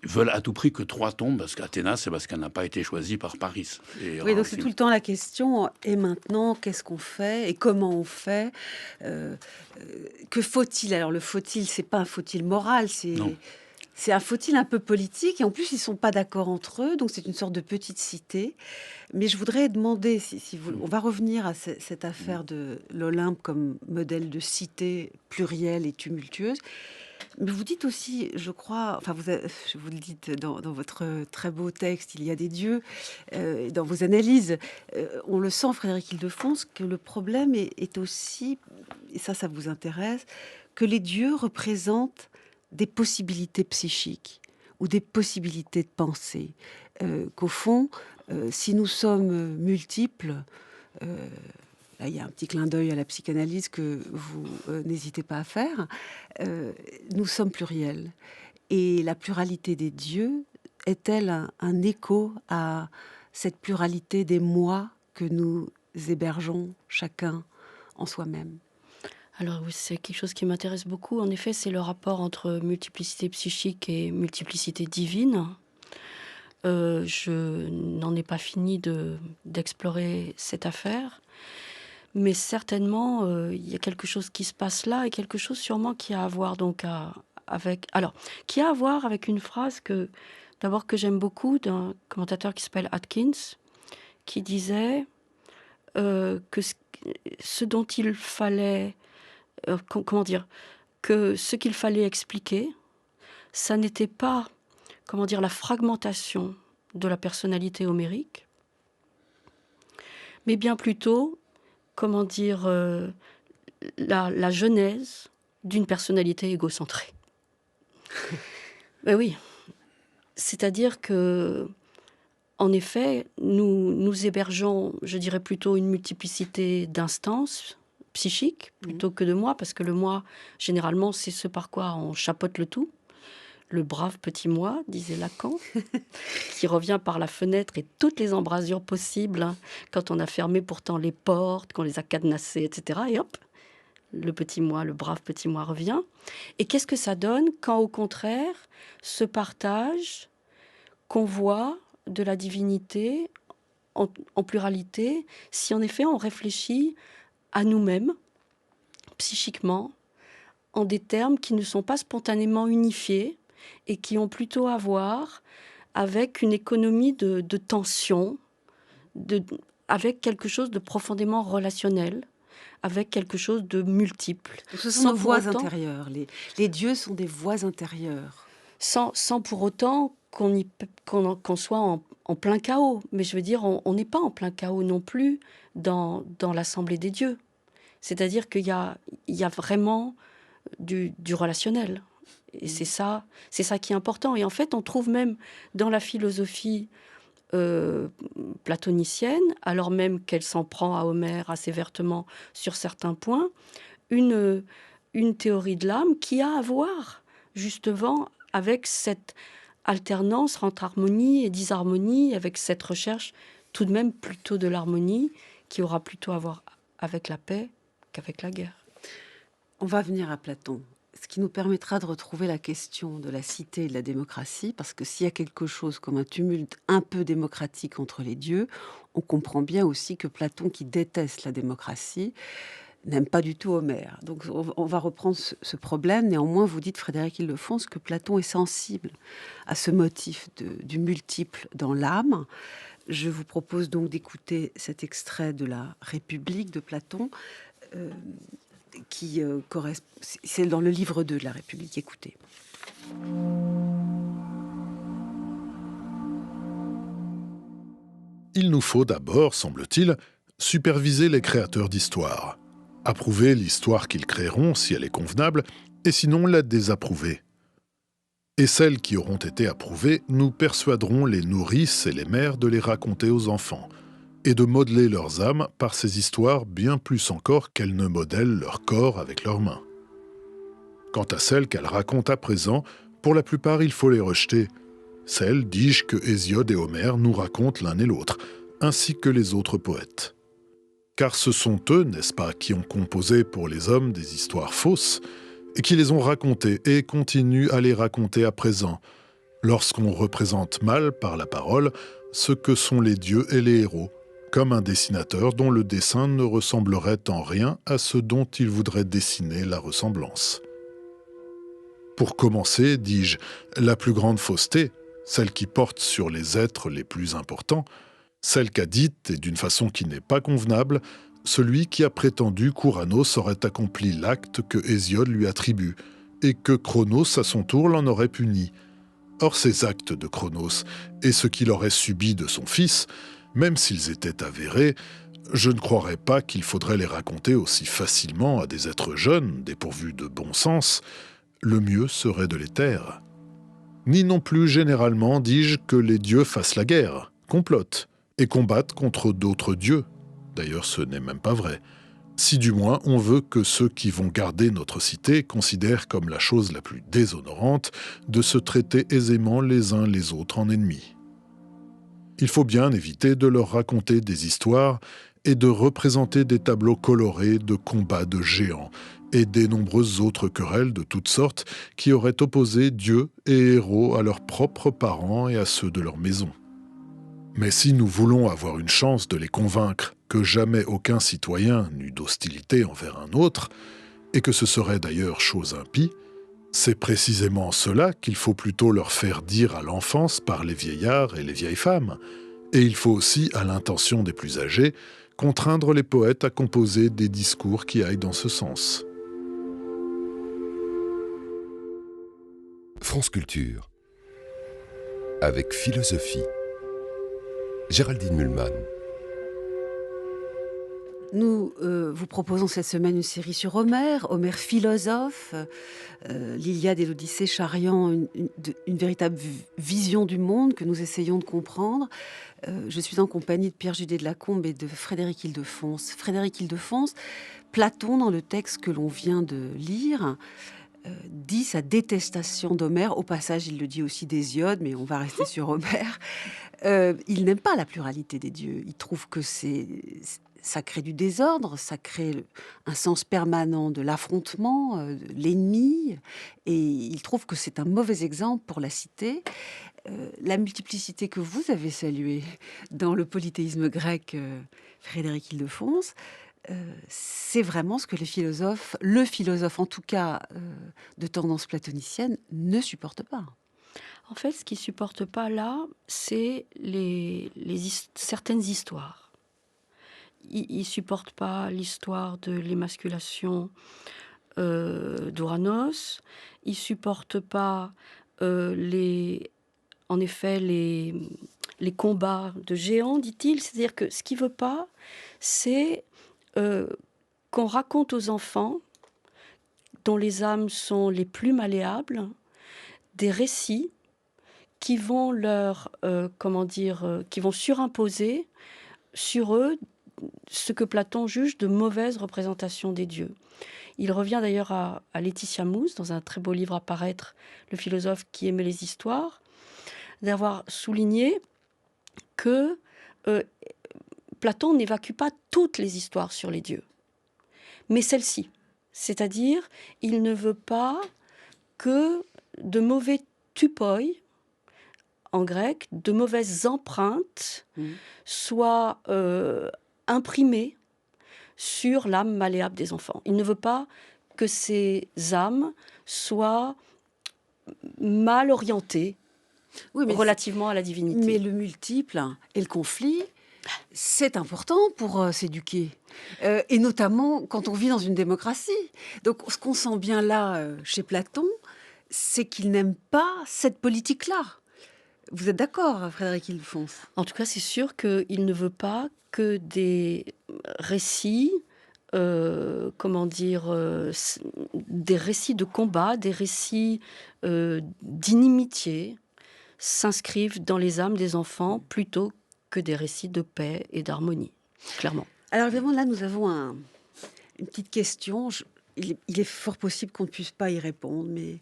veulent à tout prix que 3 tombent, parce qu'Athéna, c'est parce qu'elle n'a pas été choisie par Paris. Oui, donc c'est tout le temps la question, et maintenant, qu'est-ce qu'on fait et comment on fait que faut-il? Alors, le faut-il, c'est pas un faut-il moral, c'est un faut-il un peu politique, et en plus, ils ne sont pas d'accord entre eux, donc c'est une sorte de petite cité. Mais je voudrais demander, si vous... On va revenir à cette affaire de l'Olympe comme modèle de cité plurielle et tumultueuse. Mais vous dites aussi, je crois, enfin vous le dites dans votre très beau texte, il y a des dieux, dans vos analyses, on le sent, Frédéric Ildefonse, que le problème est aussi, et ça vous intéresse, que les dieux représentent des possibilités psychiques ou des possibilités de pensée. Qu'au fond, si nous sommes multiples, là, il y a un petit clin d'œil à la psychanalyse que vous n'hésitez pas à faire. Nous sommes pluriels. Et la pluralité des dieux est-elle un écho à cette pluralité des moi que nous hébergeons chacun en soi-même? Alors oui, c'est quelque chose qui m'intéresse beaucoup. En effet, c'est le rapport entre multiplicité psychique et multiplicité divine. Je n'en ai pas fini d'explorer cette affaire. Mais certainement, il y a quelque chose qui se passe là et quelque chose sûrement qui a à voir qui a à voir avec une phrase que j'aime beaucoup d'un commentateur qui s'appelle Atkins, qui disait que ce dont il fallait, que ce qu'il fallait expliquer, ça n'était pas, la fragmentation de la personnalité homérique, mais bien plutôt la genèse d'une personnalité égocentrée. Ben oui, c'est-à-dire que, en effet, nous hébergeons, je dirais plutôt une multiplicité d'instances psychiques plutôt que de moi, parce que le moi, généralement, c'est ce par quoi on chapeaute le tout. Le brave petit moi, disait Lacan, qui revient par la fenêtre et toutes les embrasures possibles, quand on a fermé pourtant les portes, qu'on les a cadenassées, etc. Et hop, le brave petit moi revient. Et qu'est-ce que ça donne quand, au contraire, ce partage qu'on voit de la divinité en pluralité, si en effet on réfléchit à nous-mêmes, psychiquement, en des termes qui ne sont pas spontanément unifiés, et qui ont plutôt à voir avec une économie de tension, avec quelque chose de profondément relationnel, avec quelque chose de multiple. Donc ce sont nos voix intérieures. Les dieux sont des voix intérieures. Sans pour autant qu'on soit en plein chaos. Mais je veux dire, on n'est pas en plein chaos non plus dans l'assemblée des dieux. C'est-à-dire qu'il y a vraiment du relationnel. Et c'est ça qui est important. Et en fait, on trouve même dans la philosophie platonicienne, alors même qu'elle s'en prend à Homère assez vertement sur certains points, une théorie de l'âme qui a à voir justement avec cette alternance entre harmonie et disharmonie, avec cette recherche tout de même plutôt de l'harmonie, qui aura plutôt à voir avec la paix qu'avec la guerre. On va venir à Platon, ce qui nous permettra de retrouver la question de la cité et de la démocratie, parce que s'il y a quelque chose comme un tumulte un peu démocratique entre les dieux, on comprend bien aussi que Platon, qui déteste la démocratie, n'aime pas du tout Homère. Donc on va reprendre ce problème. Néanmoins, vous dites, Frédéric Ildefonse, que Platon est sensible à ce motif du multiple dans l'âme. Je vous propose donc d'écouter cet extrait de la République de Platon, qui correspond. C'est dans le livre 2 de la République. Écoutez. Il nous faut d'abord, semble-t-il, superviser les créateurs d'histoire, approuver l'histoire qu'ils créeront si elle est convenable, et sinon la désapprouver. Et celles qui auront été approuvées, nous persuaderons les nourrices et les mères de les raconter aux enfants, et de modeler leurs âmes par ces histoires bien plus encore qu'elles ne modèlent leur corps avec leurs mains. Quant à celles qu'elles racontent à présent, pour la plupart il faut les rejeter. Celles, dis-je, que Hésiode et Homère nous racontent l'un et l'autre, ainsi que les autres poètes. Car ce sont eux, n'est-ce pas, qui ont composé pour les hommes des histoires fausses, et qui les ont racontées et continuent à les raconter à présent, lorsqu'on représente mal par la parole ce que sont les dieux et les héros, comme un dessinateur dont le dessin ne ressemblerait en rien à ce dont il voudrait dessiner la ressemblance. Pour commencer, dis-je, la plus grande fausseté, celle qui porte sur les êtres les plus importants, celle qu'a dite, et d'une façon qui n'est pas convenable, celui qui a prétendu qu'Ouranos aurait accompli l'acte que Hésiode lui attribue, et que Cronos, à son tour, l'en aurait puni. Or, ces actes de Cronos, et ce qu'il aurait subi de son fils, même s'ils étaient avérés, je ne croirais pas qu'il faudrait les raconter aussi facilement à des êtres jeunes, dépourvus de bon sens. Le mieux serait de les taire. Ni non plus généralement, dis-je, que les dieux fassent la guerre, complotent, et combattent contre d'autres dieux. D'ailleurs, ce n'est même pas vrai. Si du moins on veut que ceux qui vont garder notre cité considèrent comme la chose la plus déshonorante de se traiter aisément les uns les autres en ennemis. Il faut bien éviter de leur raconter des histoires et de représenter des tableaux colorés de combats de géants et des nombreuses autres querelles de toutes sortes qui auraient opposé dieux et héros à leurs propres parents et à ceux de leur maison. Mais si nous voulons avoir une chance de les convaincre que jamais aucun citoyen n'eut d'hostilité envers un autre, et que ce serait d'ailleurs chose impie, c'est précisément cela qu'il faut plutôt leur faire dire à l'enfance par les vieillards et les vieilles femmes. Et il faut aussi, à l'intention des plus âgés, contraindre les poètes à composer des discours qui aillent dans ce sens. France Culture avec philosophie. Géraldine Mühlmann. Nous vous proposons cette semaine une série sur Homère, Homère philosophe, l'Iliade et l'Odyssée charriant une véritable vision du monde que nous essayons de comprendre. Je suis en compagnie de Pierre Judet de Lacombe et de Frédéric Ildefonse. Frédéric Ildefonse, Platon, dans le texte que l'on vient de lire, dit sa détestation d'Homère. Au passage, il le dit aussi d'Hésiode, mais on va rester sur Homère. Il n'aime pas la pluralité des dieux. Il trouve que ça crée du désordre, ça crée un sens permanent de l'affrontement, de l'ennemi, et il trouve que c'est un mauvais exemple pour la cité. La multiplicité que vous avez saluée dans le polythéisme grec, Frédéric Ildefonse, c'est vraiment ce que le philosophe en tout cas de tendance platonicienne, ne supporte pas. En fait, ce qu'il ne supporte pas là, c'est certaines histoires. Il ne supporte pas l'histoire de l'émasculation d'Ouranos. Il ne supporte pas les combats de géants, dit-il. C'est-à-dire que ce qu'il ne veut pas, c'est qu'on raconte aux enfants, dont les âmes sont les plus malléables, des récits qui vont qui vont surimposer sur eux ce que Platon juge de mauvaise représentation des dieux. Il revient d'ailleurs à Laetitia Mousse, dans un très beau livre à paraître, le philosophe qui aimait les histoires, d'avoir souligné que Platon n'évacue pas toutes les histoires sur les dieux, mais celle-ci. C'est-à-dire, il ne veut pas que de mauvais tupoi, en grec, de mauvaises empreintes soient imprimées sur l'âme malléable des enfants. Il ne veut pas que ces âmes soient mal orientées relativement à la divinité. Mais le multiple et le conflit, c'est important pour s'éduquer. Et notamment quand on vit dans une démocratie. Donc ce qu'on sent bien là chez Platon, c'est qu'il n'aime pas cette politique-là. Vous êtes d'accord, Frédéric Ilfons? En tout cas, c'est sûr qu'il ne veut pas que des récits, des récits de combat, des récits d'inimitié s'inscrivent dans les âmes des enfants plutôt que des récits de paix et d'harmonie, clairement. Alors évidemment, là, nous avons une petite question. Il est fort possible qu'on ne puisse pas y répondre, mais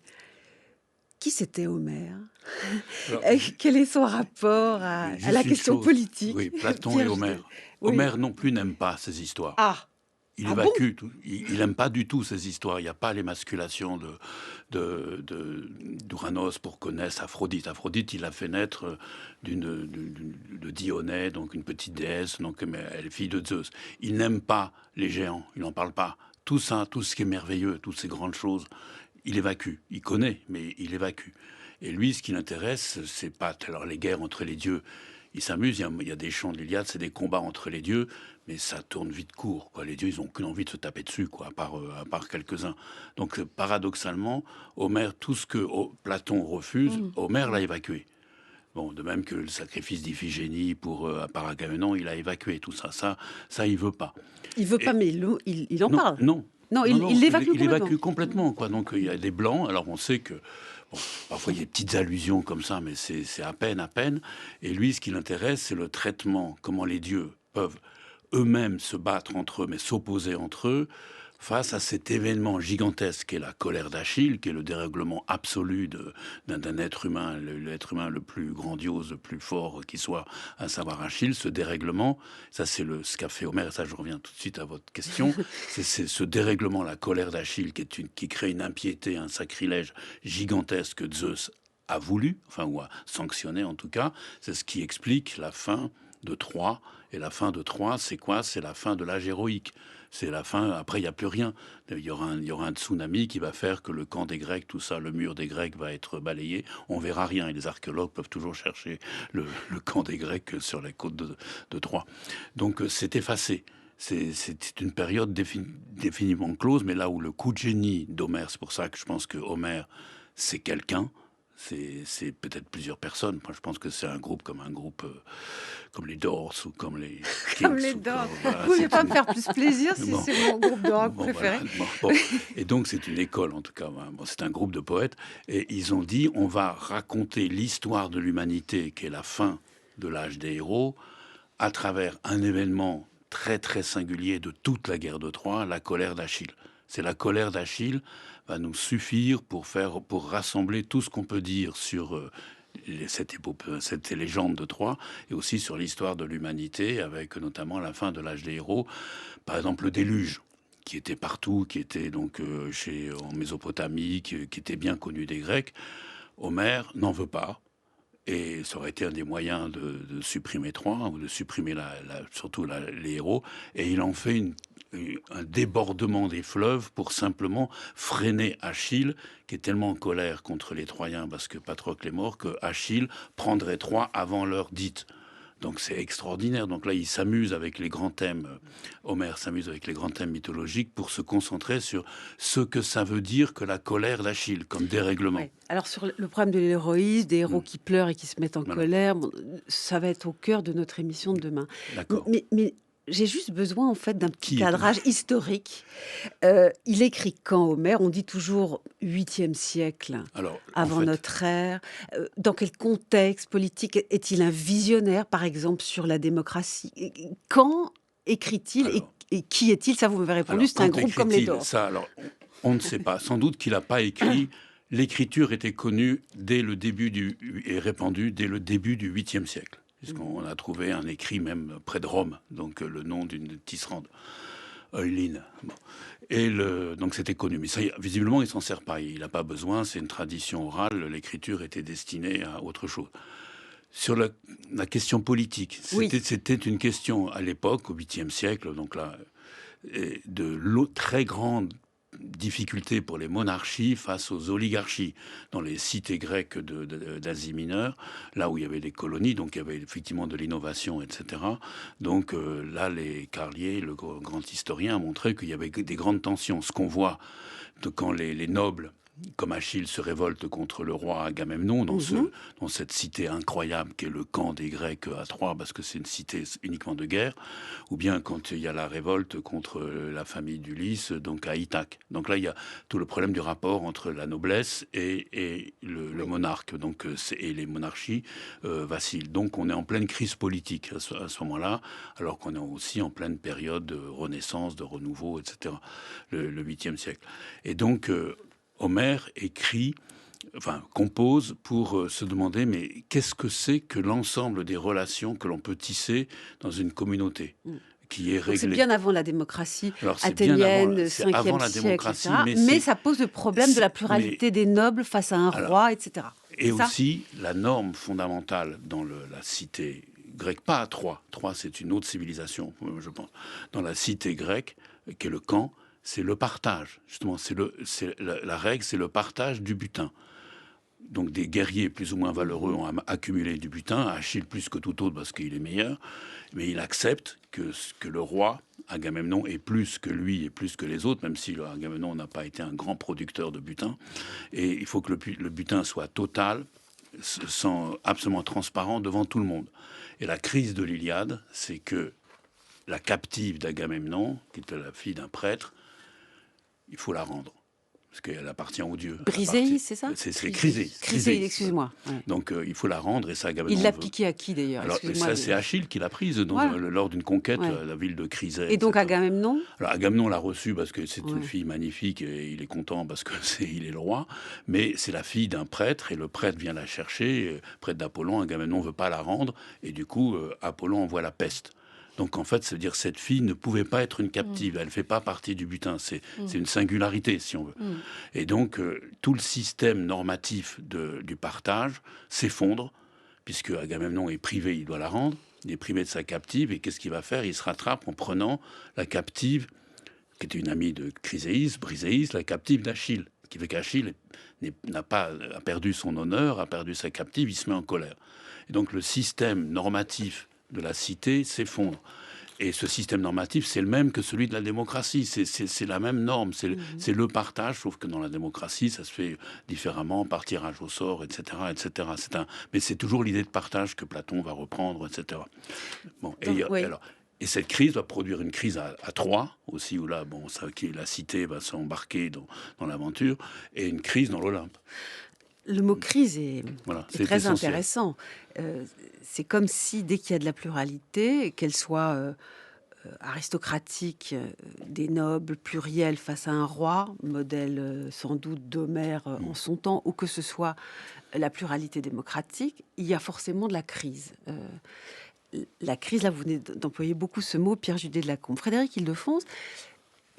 qui c'était Homère? Quel est son rapport à la question politique? Oui, Platon et Homère. Oui. Homère non plus n'aime pas ces histoires. Ah, Il évacue tout. Il n'aime pas du tout ces histoires. Il n'y a pas l'émasculation d'Uranos pour que naisse Aphrodite. Aphrodite, il a fait naître de Dionée, donc une petite déesse, donc mais elle est fille de Zeus. Il n'aime pas les géants. Il n'en parle pas. Tout ça, tout ce qui est merveilleux, toutes ces grandes choses, il évacue. Il connaît, mais il évacue. Et lui, ce qui l'intéresse, c'est pas alors les guerres entre les dieux. Il s'amuse, il y a des chants de l'Iliade, c'est des combats entre les dieux, mais ça tourne vite court, quoi. Les dieux, ils n'ont qu'une envie de se taper dessus, quoi, à part quelques-uns. Donc, paradoxalement, Homère, tout ce que Platon refuse, Homère l'a évacué. Bon, de même que le sacrifice d'Iphigénie par Agamemnon, il a évacué tout ça. Ça, il veut pas. il veut pas, mais il en parle. Non, il l'évacue il complètement. évacue complètement, quoi. Donc, il y a des blancs. Alors, on sait que bon, parfois, il y a des petites allusions comme ça, mais c'est à peine. Et lui, ce qui l'intéresse, c'est le traitement, comment les dieux peuvent eux-mêmes se battre entre eux, mais s'opposer entre eux, face à cet événement gigantesque qu'est la colère d'Achille, qui est le dérèglement absolu d'un être humain, l'être humain le plus grandiose, le plus fort qui soit, à savoir Achille. Ce dérèglement, ça c'est ce qu'a fait Homère, et ça je reviens tout de suite à votre question, c'est ce dérèglement, la colère d'Achille, qui crée une impiété, un sacrilège gigantesque que Zeus a voulu, ou a sanctionné en tout cas. C'est ce qui explique la fin de Troie. Et la fin de Troie, c'est quoi? C'est la fin de l'âge héroïque. C'est la fin, après il n'y a plus rien. Il y aura un tsunami qui va faire que le camp des Grecs, tout ça, le mur des Grecs va être balayé. On verra rien. Et les archéologues peuvent toujours chercher le camp des Grecs sur les côtes de Troie. Donc c'est effacé. C'est une période définitivement close, mais là où le coup de génie d'Homère, c'est pour ça que je pense que Homère, c'est quelqu'un. C'est peut-être plusieurs personnes. Moi, je pense que c'est un groupe comme les Doors ou comme les Kings. Comme les Doors. Vous ne voulez pas me faire plus plaisir si c'est mon groupe de rock préféré. Voilà. Et donc, c'est une école, en tout cas. C'est un groupe de poètes. Et ils ont dit, on va raconter l'histoire de l'humanité, qui est la fin de l'âge des héros, à travers un événement très, très singulier de toute la guerre de Troie, la colère d'Achille. C'est la colère d'Achille va nous suffire pour rassembler tout ce qu'on peut dire sur cette légende de Troie et aussi sur l'histoire de l'humanité, avec notamment la fin de l'âge des héros. Par exemple, le déluge, qui était partout, qui était donc en Mésopotamie, qui était bien connu des Grecs. Homère n'en veut pas. Et ça aurait été un des moyens de supprimer Troie, ou de supprimer surtout les héros. Et il en fait un débordement des fleuves pour simplement freiner Achille, qui est tellement en colère contre les Troyens, parce que Patrocle est mort, que Achille prendrait Troie avant l'heure dite. Donc c'est extraordinaire. Donc là, il s'amuse avec les grands thèmes. Homère s'amuse avec les grands thèmes mythologiques pour se concentrer sur ce que ça veut dire que la colère d'Achille, comme dérèglement. Ouais. Alors sur le problème de l'héroïsme, des héros qui pleurent et qui se mettent en colère, ça va être au cœur de notre émission de demain. D'accord. Mais j'ai juste besoin en fait d'un petit cadrage historique. Il écrit quand, Homère? On dit toujours 8e siècle, avant notre ère. Dans quel contexte politique? Est-il un visionnaire, par exemple, sur la démocratie? Quand écrit-il Alors, et qui est-il? Ça, vous m'avez répondu, alors, c'est un quand groupe comme les écrit-il Doors. ça, alors, on ne sait pas. Sans doute qu'il n'a pas écrit. L'écriture était connue dès le début et répandue dès le début du 8e siècle. Puisqu'on a trouvé un écrit même près de Rome, donc le nom d'une tisserande, Euline. Bon. Donc c'était connu. Mais ça, visiblement, il s'en sert pas. Il n'a pas besoin, c'est une tradition orale. L'écriture était destinée à autre chose. Sur la question politique, Oui. c'était une question à l'époque, au 8e siècle, donc là, très grande difficulté pour les monarchies face aux oligarchies dans les cités grecques d'Asie mineure, là où il y avait des colonies, donc il y avait effectivement de l'innovation, etc. Donc là, les Carlier, le grand historien, a montré qu'il y avait des grandes tensions. Ce qu'on voit quand les nobles, comme Achille, se révolte contre le roi Agamemnon dans cette cité incroyable qu'est le camp des Grecs à Troie, parce que c'est une cité uniquement de guerre, ou bien quand il y a la révolte contre la famille d'Ulysse, donc à Ithaque. Donc là, il y a tout le problème du rapport entre la noblesse et le monarque, donc, et les monarchies vacillent. Donc on est en pleine crise politique à ce moment-là, alors qu'on est aussi en pleine période de renaissance, de renouveau, etc., le 8e siècle. Et donc, Homère compose pour se demander, mais qu'est-ce que c'est que l'ensemble des relations que l'on peut tisser dans une communauté qui est réglée. C'est bien avant la démocratie athénienne, 5e la siècle, démocratie, etc. Mais ça pose le problème de la pluralité des nobles face à un roi, etc. Et aussi, la norme fondamentale dans la cité grecque, pas à Troie. Troie, c'est une autre civilisation, je pense. Dans la cité grecque, qui est le camp, c'est le partage. Justement, la règle, c'est le partage du butin. Donc des guerriers plus ou moins valeureux ont accumulé du butin, Achille plus que tout autre parce qu'il est meilleur, mais il accepte que le roi, Agamemnon, est plus que lui et plus que les autres, même si Agamemnon n'a pas été un grand producteur de butin. Et il faut que le butin soit total, absolument transparent devant tout le monde. Et la crise de l'Iliade, c'est que la captive d'Agamemnon, qui était la fille d'un prêtre, il faut la rendre. Parce qu'elle appartient aux dieux. Briséis, c'est ça? C'est Chryséis, excusez-moi. Ouais. Donc il faut la rendre, et ça, Agamemnon il l'a piqué à qui d'ailleurs? Alors ça, c'est Achille qui l'a prise lors d'une conquête, la ville de Chrysaie. Et donc Agamemnon? Alors Agamemnon l'a reçue parce que c'est une fille magnifique et il est content parce que il est le roi. Mais c'est la fille d'un prêtre et le prêtre vient la chercher, prêtre d'Apollon. Agamemnon veut pas la rendre et du coup Apollon envoie la peste. Donc en fait, ça veut dire que cette fille ne pouvait pas être une captive. Elle ne fait pas partie du butin. C'est une singularité, si on veut. Et donc tout le système normatif du partage s'effondre, puisque Agamemnon est privé, il doit la rendre. Il est privé de sa captive. Et qu'est-ce qu'il va faire? Il se rattrape en prenant la captive, qui était une amie de Chryséis, Briséis, la captive d'Achille. Ce qui fait qu'Achille a perdu son honneur, a perdu sa captive, il se met en colère. Et donc le système normatif de la cité s'effondre. Et ce système normatif, c'est le même que celui de la démocratie. C'est la même norme. C'est le partage, sauf que dans la démocratie, ça se fait différemment, par tirage au sort, etc. etc. Mais c'est toujours l'idée de partage que Platon va reprendre, etc. Bon, et cette crise va produire une crise à Troie, aussi, où là, la cité va s'embarquer dans l'aventure, et une crise dans l'Olympe. Le mot crise est très essentiel. Intéressant. C'est comme si, dès qu'il y a de la pluralité, qu'elle soit aristocratique, des nobles, pluriels face à un roi, modèle sans doute d'Homère en son temps, ou que ce soit la pluralité démocratique, il y a forcément de la crise. La crise, là, vous venez d'employer beaucoup ce mot, Pierre Judet de Lacombe. Frédéric Ildefonse,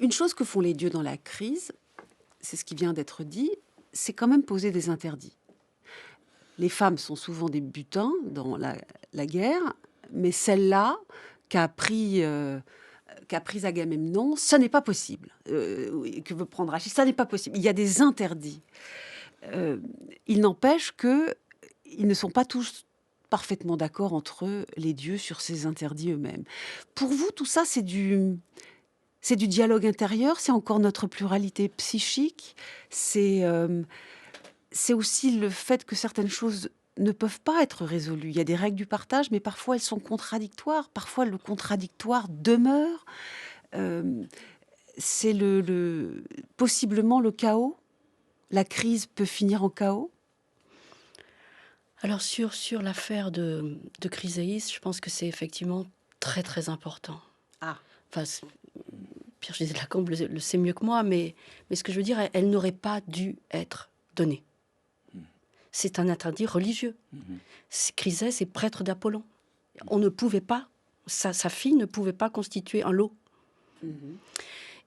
une chose que font les dieux dans la crise, c'est ce qui vient d'être dit, c'est quand même poser des interdits. Les femmes sont souvent des butins dans la guerre, mais celle-là qu'a pris Agamemnon, ça n'est pas possible. Que veut prendre Achille, ça n'est pas possible. Il y a des interdits. Il n'empêche qu'ils ne sont pas tous parfaitement d'accord entre eux, les dieux, sur ces interdits eux-mêmes. Pour vous, tout ça, c'est du dialogue intérieur, c'est encore notre pluralité psychique, c'est aussi le fait que certaines choses ne peuvent pas être résolues. Il y a des règles du partage, mais parfois elles sont contradictoires. Parfois le contradictoire demeure. C'est possiblement le chaos. La crise peut finir en chaos. Alors sur l'affaire de Chryséis, je pense que c'est effectivement très très important. Ah. Enfin, Pirgis de Lacombe le sait mieux que moi, mais ce que je veux dire, elle n'aurait pas dû être donnée. C'est un interdit religieux. Chryses est prêtre d'Apollon. On ne pouvait pas, sa fille ne pouvait pas constituer un lot.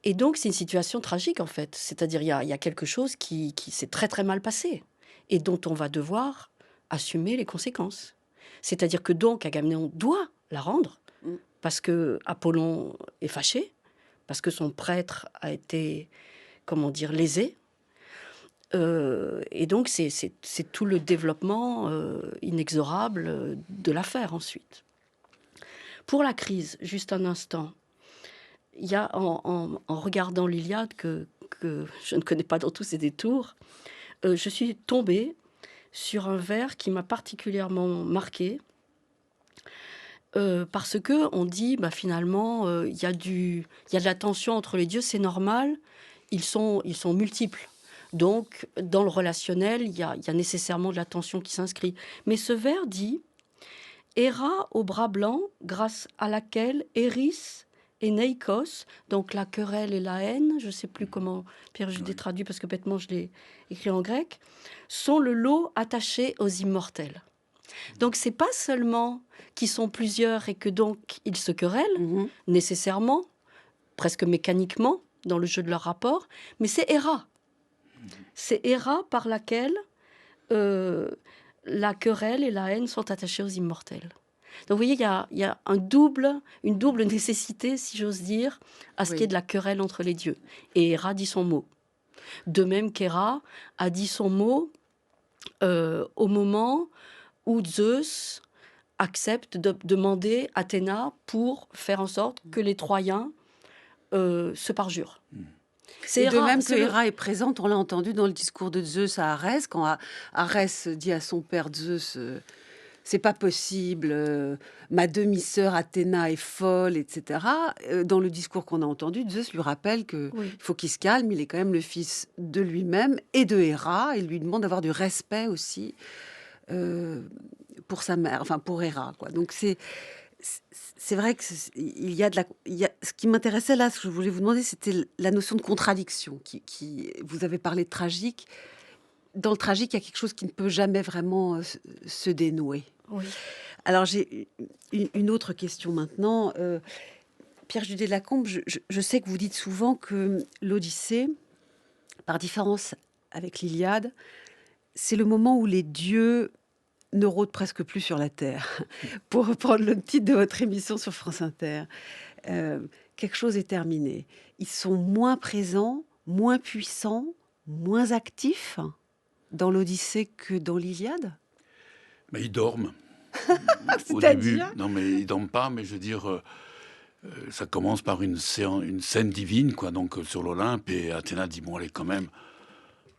Et donc, c'est une situation tragique, en fait. C'est-à-dire, il y a quelque chose qui s'est très, très mal passé et dont on va devoir assumer les conséquences. C'est-à-dire que donc, Agamemnon doit la rendre parce que Apollon est fâché, parce que son prêtre a été, comment dire, lésé. Et donc, c'est tout le développement inexorable de l'affaire ensuite. Pour la crise, juste un instant, il y a, en regardant l'Iliade, que je ne connais pas dans tous ses détours, je suis tombée sur un vers qui m'a particulièrement marquée, parce que on dit, finalement, il y a de la tension entre les dieux, c'est normal, ils sont multiples. Donc, dans le relationnel, il y a nécessairement de la tension qui s'inscrit. Mais ce vers dit « Héra au bras blanc, grâce à laquelle Eris et Neikos », donc la querelle et la haine, je ne sais plus comment Pierre Judet traduit, parce que bêtement je l'ai écrit en grec, sont le lot attaché aux immortels. Donc, c'est pas seulement qu'ils sont plusieurs et que donc ils se querellent, nécessairement, presque mécaniquement, dans le jeu de leur rapport, mais c'est Héra. C'est Héra par laquelle la querelle et la haine sont attachées aux immortels. Donc vous voyez, il y a une double nécessité, si j'ose dire, à ce qui est de la querelle entre les dieux. Et Héra dit son mot. De même qu'Héra a dit son mot au moment où Zeus accepte de demander Athéna pour faire en sorte que les Troyens se parjurent. Et de même que Héra est présente, on l'a entendu dans le discours de Zeus à Arès, quand Arès dit à son père Zeus c'est pas possible, ma demi-sœur Athéna est folle, etc. Dans le discours qu'on a entendu, Zeus lui rappelle qu'il faut qu'il se calme, il est quand même le fils de lui-même et de Héra, et lui demande d'avoir du respect aussi pour sa mère, enfin pour Héra, quoi. Donc c'est vrai que ce qui m'intéressait là, ce que je voulais vous demander, c'était la notion de contradiction. Vous avez parlé de tragique. Dans le tragique, il y a quelque chose qui ne peut jamais vraiment se dénouer. Oui. Alors j'ai une autre question maintenant. Pierre Judet de Lacombe, je sais que vous dites souvent que l'Odyssée, par différence avec l'Iliade, c'est le moment où les dieux ne rôdent presque plus sur la terre. Pour reprendre le titre de votre émission sur France Inter, quelque chose est terminé. Ils sont moins présents, moins puissants, moins actifs dans l'Odyssée que dans l'Iliade. Mais ils dorment. Au C'est-à-dire début, non, mais ils dorment pas. Mais je veux dire, ça commence par une scène divine, quoi. Donc sur l'Olympe, et Athéna dit bon, allez, quand même.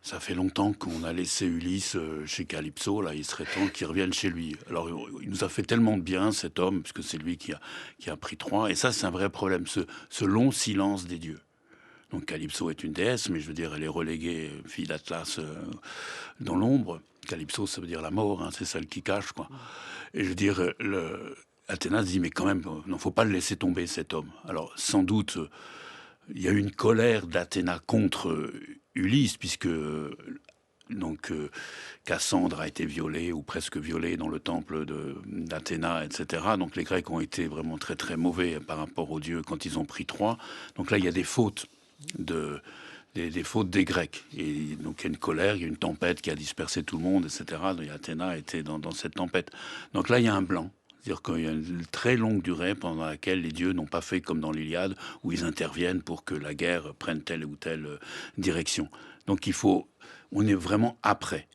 Ça fait longtemps qu'on a laissé Ulysse chez Calypso, là, il serait temps qu'il revienne chez lui. Alors, il nous a fait tellement de bien, cet homme, puisque c'est lui qui a pris Troie, et ça, c'est un vrai problème, ce long silence des dieux. Donc, Calypso est une déesse, mais je veux dire, elle est reléguée, fille d'Atlas, dans l'ombre. Calypso, ça veut dire la mort, hein, c'est celle qui cache, quoi. Et je veux dire, Athéna se dit, mais quand même, non, faut pas le laisser tomber, cet homme. Alors, sans doute, il y a eu une colère d'Athéna contre Ulysse, puisque Cassandre a été violée ou presque violée dans le temple d'Athéna, etc. Donc les Grecs ont été vraiment très très mauvais par rapport aux dieux quand ils ont pris Troie. Donc là, il y a des fautes des fautes des Grecs. Et donc il y a une colère, il y a une tempête qui a dispersé tout le monde, etc. Et Athéna était dans cette tempête. Donc là, il y a un blanc. C'est-à-dire qu'il y a une très longue durée pendant laquelle les dieux n'ont pas fait comme dans l'Iliade, où ils interviennent pour que la guerre prenne telle ou telle direction. Donc on est vraiment après.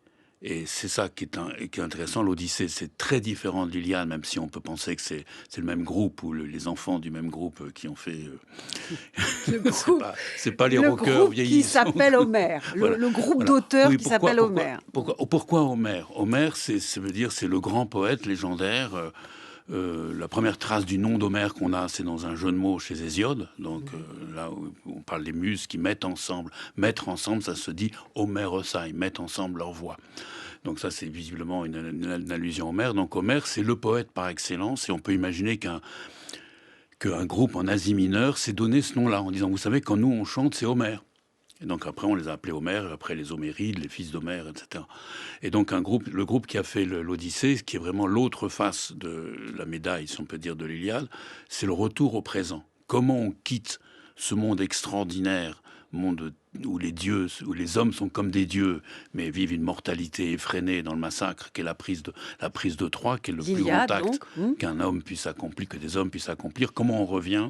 Et c'est ça qui est intéressant. L'Odyssée, c'est très différent de l'Iliade, même si on peut penser que c'est le même groupe, ou les enfants du même groupe qui ont fait... Le groupe, c'est pas les rockers vieillissants. Qui s'appelle Homère. Voilà. Le groupe d'auteurs qui s'appelle Homère. Pourquoi Homère? Homère, ça veut dire c'est le grand poète légendaire. La première trace du nom d'Homère qu'on a, c'est dans un jeu de mots chez Hésiode. Donc là où on parle des muses qui mettent ensemble. Mettre ensemble, ça se dit Homérosai, mettre ensemble leur voix. Donc ça, c'est visiblement une allusion à Homère. Donc Homère, c'est le poète par excellence. Et on peut imaginer qu'un groupe en Asie mineure s'est donné ce nom-là, en disant, vous savez, quand nous on chante, c'est Homère. Et donc après, on les a appelés Homère, et après les Homérides, les fils d'Homère, etc. Et donc le groupe qui a fait l'Odyssée, qui est vraiment l'autre face de la médaille, si on peut dire, de l'Iliade, c'est le retour au présent. Comment on quitte ce monde extraordinaire, monde où les dieux, où les hommes sont comme des dieux, mais vivent une mortalité effrénée dans le massacre, qui est la prise de Troie, qui est le plus grand acte qu'un homme puisse accomplir, que des hommes puissent accomplir. Comment on revient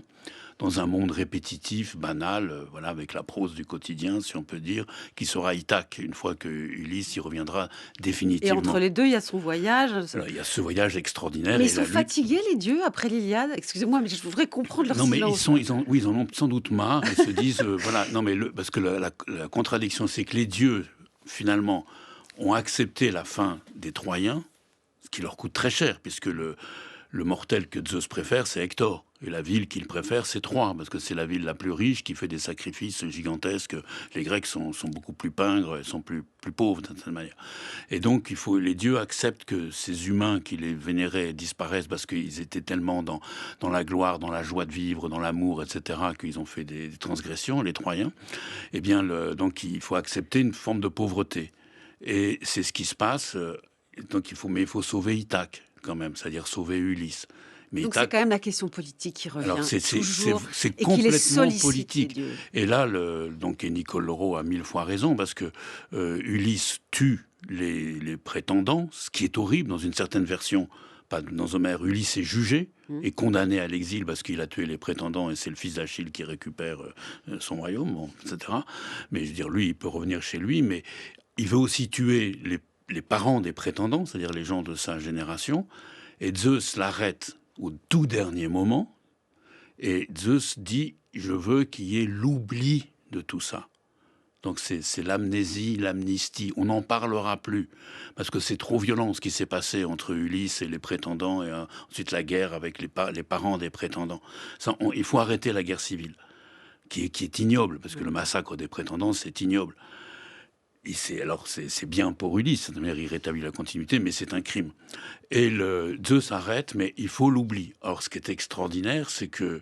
dans un monde répétitif, banal, voilà, avec la prose du quotidien, si on peut dire, qui sera Ithaque, une fois que Ulysse y reviendra définitivement. Et entre les deux, il y a son voyage. Alors, il y a ce voyage extraordinaire. Mais ils sont fatigués, les dieux, après l'Iliade. Excusez-moi, mais je voudrais comprendre leur silence. Non, mais ils en ont sans doute marre. Ils se disent, voilà, non, mais parce que la contradiction, c'est que les dieux, finalement, ont accepté la fin des Troyens, ce qui leur coûte très cher, puisque le mortel que Zeus préfère, c'est Hector. Et la ville qu'il préfère, c'est Troie, parce que c'est la ville la plus riche, qui fait des sacrifices gigantesques. Les Grecs sont beaucoup plus pingres, sont plus pauvres d'une certaine manière. Et donc, les dieux acceptent que ces humains qui les vénéraient disparaissent parce qu'ils étaient tellement dans la gloire, dans la joie de vivre, dans l'amour, etc., qu'ils ont fait des transgressions, les Troyens. Eh bien, donc, il faut accepter une forme de pauvreté. Et c'est ce qui se passe. Donc, il faut sauver Ithaque, quand même, c'est-à-dire sauver Ulysse. Mais donc c'est quand même la question politique qui revient. Alors c'est et complètement politique. Et là, donc Nicole Leroux a 1000 fois raison, parce que Ulysse tue les prétendants, ce qui est horrible dans une certaine version. Pas dans Homère, Ulysse est jugé et condamné à l'exil parce qu'il a tué les prétendants, et c'est le fils d'Achille qui récupère son royaume, bon, etc. Mais je veux dire, lui, il peut revenir chez lui, mais il veut aussi tuer les parents des prétendants, c'est-à-dire les gens de sa génération, et Zeus l'arrête au tout dernier moment, et Zeus dit « je veux qu'il y ait l'oubli de tout ça ». Donc c'est l'amnésie, l'amnistie. On n'en parlera plus, parce que c'est trop violent ce qui s'est passé entre Ulysse et les prétendants, et ensuite la guerre avec les parents des prétendants. Il faut arrêter la guerre civile, qui est ignoble, parce que le massacre des prétendants, c'est ignoble. C'est bien pour Ulysse, cette manière, il rétablit la continuité, mais c'est un crime. Et Zeus arrête, mais il faut l'oubli. Or, ce qui est extraordinaire, c'est que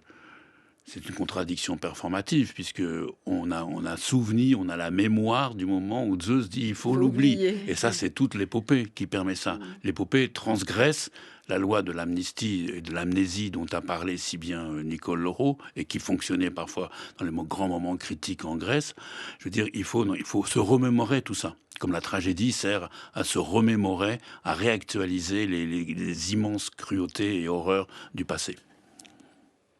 c'est une contradiction performative, puisque on a souvenir, on a la mémoire du moment où Zeus dit il faut l'oubli. Et ça, c'est toute l'épopée qui permet ça. L'épopée transgresse la loi de l'amnistie et de l'amnésie dont a parlé si bien Nicole Leroux, et qui fonctionnait parfois dans les grands moments critiques en Grèce. Je veux dire, il faut se remémorer tout ça. Comme la tragédie sert à se remémorer, à réactualiser les immenses cruautés et horreurs du passé.